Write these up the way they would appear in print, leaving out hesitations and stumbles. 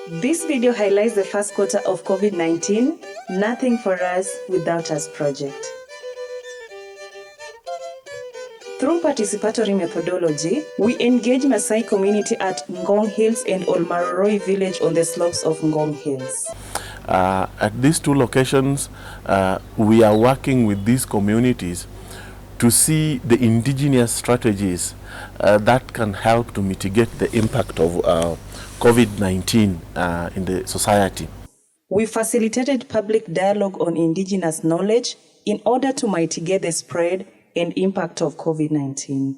This video highlights the first quarter of COVID-19, Nothing for Us Without Us project. Through participatory methodology, we engage Maasai community at Ngong Hills and Olmaroroi village on the slopes of Ngong Hills. At these two locations, we are working with these communities to see the indigenous strategies that can help to mitigate the impact of COVID-19 in the society. We facilitated public dialogue on indigenous knowledge in order to mitigate the spread and impact of COVID-19.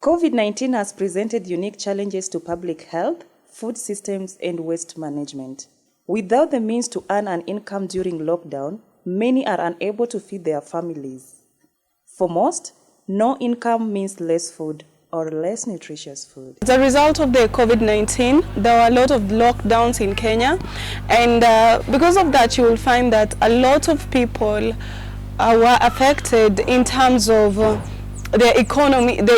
COVID-19 has presented unique challenges to public health, food systems, and waste management. Without the means to earn an income during lockdown, many are unable to feed their families. For most, no income means less food or less nutritious food. As a result of the COVID-19, there were a lot of lockdowns in Kenya, and because of that you will find that a lot of people were affected in terms of the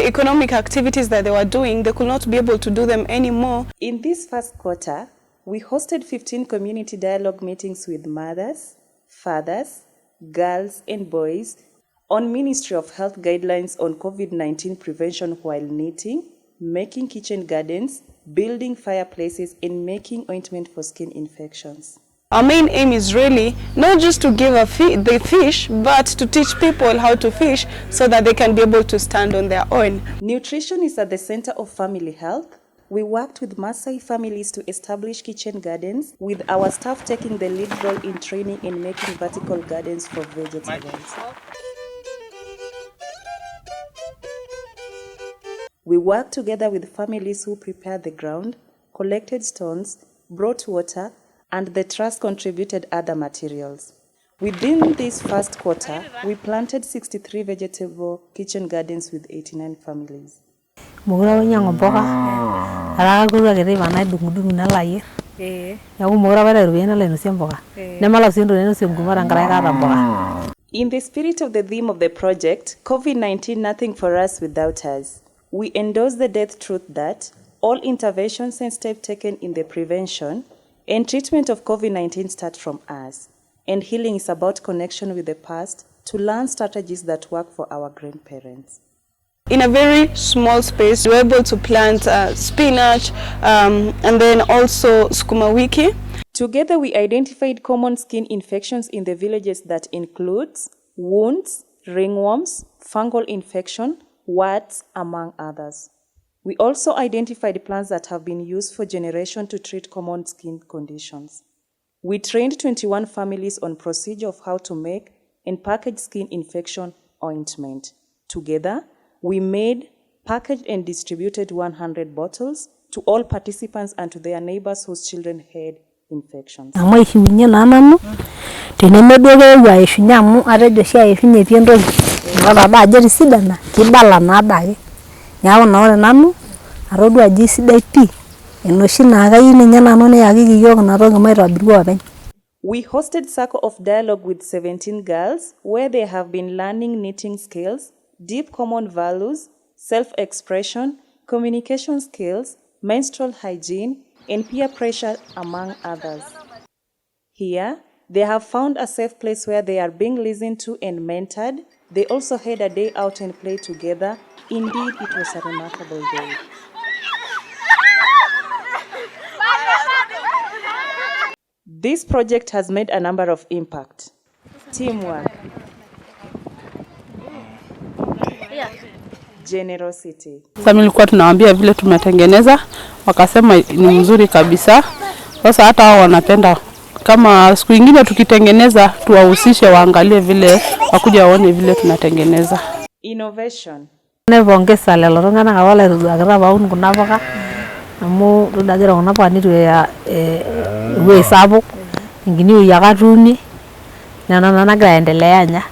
economic activities that they were doing. They could not be able to do them anymore. In this first quarter, we hosted 15 community dialogue meetings with mothers, fathers, girls and boys on Ministry of Health guidelines on COVID-19 prevention while knitting, making kitchen gardens, building fireplaces and making ointment for skin infections. Our main aim is really not just to give the fish, but to teach people how to fish so that they can be able to stand on their own. Nutrition is at the center of family health. We worked with Maasai families to establish kitchen gardens, with our staff taking the lead role in training and making vertical gardens for vegetables. We worked together with families who prepared the ground, collected stones, brought water, and the trust contributed other materials. Within this first quarter, we planted 63 vegetable kitchen gardens with 89 families. In the spirit of the theme of the project, COVID-19 Nothing for Us Without Us, we endorse the death truth that all interventions and steps taken in the prevention and treatment of COVID-19 start from us, and healing is about connection with the past to learn strategies that work for our grandparents. In a very small space, we were able to plant spinach and then also sukuma wiki. Together, we identified common skin infections in the villages that includes wounds, ringworms, fungal infection, warts, among others. We also identified plants that have been used for generations to treat common skin conditions. We trained 21 families on procedure of how to make and package skin infection ointment. Together, we made, packaged and distributed 100 bottles to all participants and to their neighbors whose children had infections. We hosted circle of dialogue with 17 girls where they have been learning knitting skills, deep common values, self-expression, communication skills, menstrual hygiene, and peer pressure, among others. Here, they have found a safe place where they are being listened to and mentored. They also had a day out and play together. Indeed, it was a remarkable day. This project has made a number of impact. Teamwork. Generosity. Sasa nilikuwa tunawaambia vile tumetengeneza, wakasema ni mzuri kabisa. Sasa hata wao wanapenda kama siku nyingine tukitengeneza tuwahusishe waangalie vile wakuja waone vile tunatengeneza. Innovation. Nebongeza lelo tungana kawala rugagira baun kuna baka. Amu rudagira kuna pani tu ya we sabuk. Ngini yakatuni. Nana nagraendelea nya.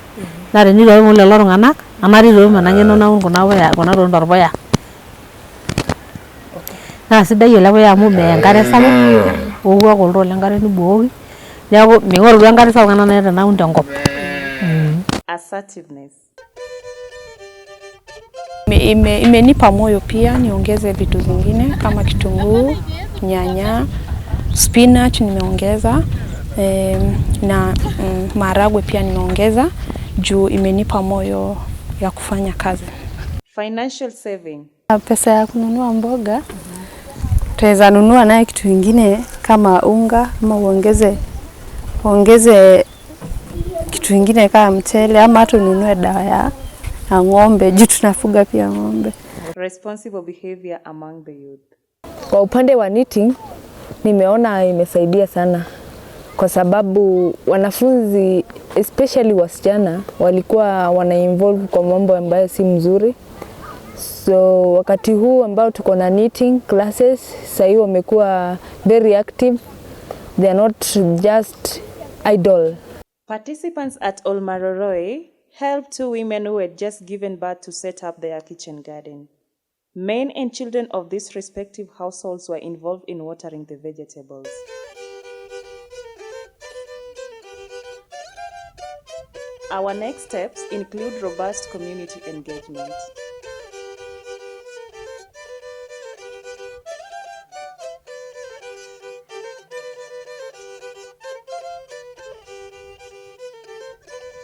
Na reni ro lelo tungana amari ro manangeno na kuna baya kuna ro ndorboya. Na sidai yela baya mu be ngare sabuk. Owa kolro lengare ni bogi. Yago mingor ngare sabuk kana na na undangop. Assertiveness. imenipa moyo pia niongeze vitu zingine kama kitunguu, nyanya, spinach nimeongeza, na maharagwe pia nimeongeza juu imenipa moyo ya kufanya kazi. Financial saving. Pesa ya kununua mboga, tutaweza nunua naye kitu kingine kama unga, ama uongeze kitu kingine kama mchele, ama hata ununue dawa ya ng'ombe, juu tunafuga pia ng'ombe. Responsible behavior among the youth. Kwa upande wa knitting, nimeona imesaidia sana kwa sababu wanafunzi especially wasichana walikuwa wana-involve kwa mambo ambayo si mzuri. So wakati huu ambao tuko na knitting classes, sasa hivi wamekuwa very active. They are not just idle. Participants at Olmaroroi helped 2 women who had just given birth to set up their kitchen garden. Men and children of these respective households were involved in watering the vegetables. Our next steps include robust community engagement.